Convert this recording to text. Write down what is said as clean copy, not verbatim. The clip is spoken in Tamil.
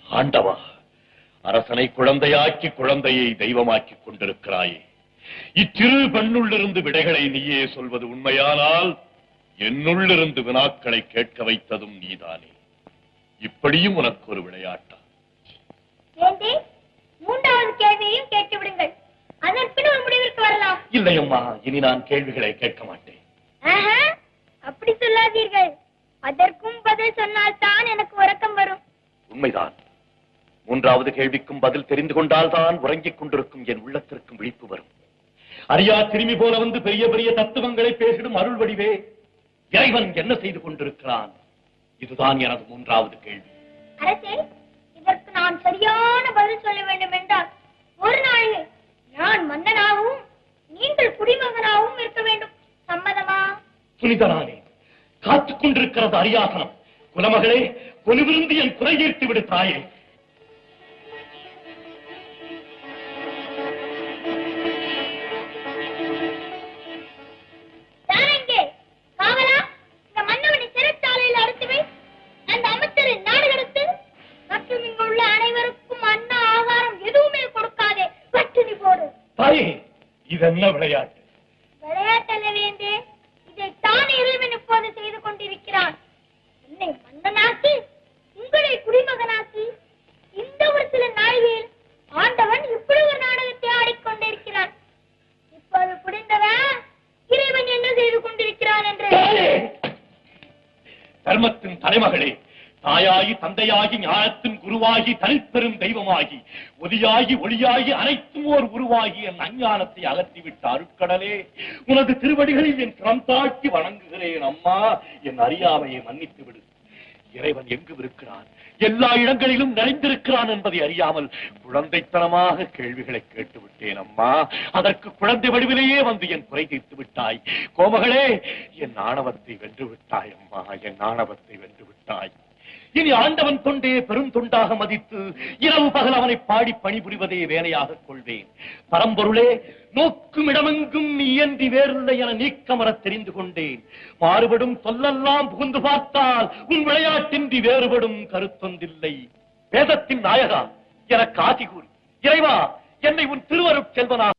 ஆண்டவா, அரசனை குழந்தையாக்கி குழந்தையை தெய்வமாக்கிக் கொண்டிருக்கிறாயே, இச்சிறு பெண்ணுள்ளிருந்து விடைகளை நீயே சொல்வது உண்மையானால் என்னுள்ளிருந்து வினாக்களை கேட்க வைத்ததும் நீதானே. இப்படியும் உனக்கு ஒரு விளையாட்டா? மூன்றாவது கேள்வியையும் கேட்டு விடுங்கள், அதற்கு ஒரு முடிவிற்கு வரலாம். இல்லையம்மா, இனி நான் கேள்விகளை கேட்க மாட்டேன். அப்படி சொல்லாதீர்கள், அதற்கும் பதில் சொன்னால் தான் எனக்கு உறக்கம் வரும். உண்மைதான். மூன்றாவது கேள்விக்கும் பதில் தெரிந்து கொண்டால் தான் உறங்கிக் கொண்டிருக்கும் என் உள்ளத்திற்கும் விழிப்பு வரும். அறியா திரும்பி போல வந்து பெரிய பெரிய தத்துவங்களை பேசிடும் அருள் வடிவே, இறைவன் என்ன செய்து கொண்டிருக்கிறான்? இதுதான் எனது மூன்றாவது கேள்வி. அரசே, இதற்கு நான் சரியான பதில் சொல்ல வேண்டும் என்றால் ஒரு நாளில் நான் மன்னனாகவும் நீங்கள் குடிமகனாகவும் இருக்க வேண்டும். சம்மதமா? புனிதனானே, காத்துக் கொண்டிருக்கிறது அரியாசனம். குலமகளே, கொலுவிருந்து என் குறை தீர்த்து விடு தாயே. இதென்ன விளையாட்டு? விளையாட்டல்ல வேண்டே, இதைத்தான் இறைவன் இப்போது செய்து கொண்டிருக்கிறான். என்னை மன்னனாக்கி உங்களை குடிமகனாக்கி இந்த ஒரு சில நாழிகையில் ஆண்டவன் இப்படி ஒரு நாடகத்தை ஆடிக்கொண்டிருக்கிறான். இப்போது புரிந்தவன் இறைவன் என்ன செய்து கொண்டிருக்கிறான் என்று. தர்மத்தின் தலைமகளே, தாயாகி தந்தையாகி ஞானத்தின் குருவாகி தனிப்பெரும் தெய்வமாகி ஒலியாகி ஒளியாகி அனைத்தும் ஓர் உருவாகி என் அஞ்ஞானத்தை அகற்றிவிட்ட அருட்கடலே, உனது திருவடிகளில் என் கரம் தாழ்த்தி வணங்குகிறேன். அம்மா, என் அறியாமையை மன்னித்து விடு. இறைவன் எங்கு இருக்கிறான், எல்லா இடங்களிலும் நிறைந்திருக்கிறான் என்பதை அறியாமல் குழந்தைத்தனமாக கேள்விகளை கேட்டுவிட்டேன். அம்மா, அதற்கு குழந்தை வடிவிலேயே வந்து என் குறை தீர்த்து விட்டாய். கோமகளே, என் ஆணவத்தை வென்று விட்டாய். அம்மா, என் ஆணவத்தை வென்று விட்டாய். இனி ஆண்டவன் தொண்டே பெரும் தொண்டாக மதித்து இரவு பகல் அவனை பாடி பணிபுரிவதே வேலையாக கொள்வேன். பரம்பொருளே, நோக்கும் இடமெங்கும் நீ இயன்றி வேறில்லை என நீக்கமர தெரிந்து கொண்டேன். மாறுபடும் சொல்லெல்லாம் புகுந்து பார்த்தால் உன் விளையாட்டின்றி வேறுபடும் கருத்தொன்றில்லை. வேதத்தின் நாயகா, எனக்கு ஆசி கூறி இறைவா, என்னை உன் திருவருட் செல்வனாக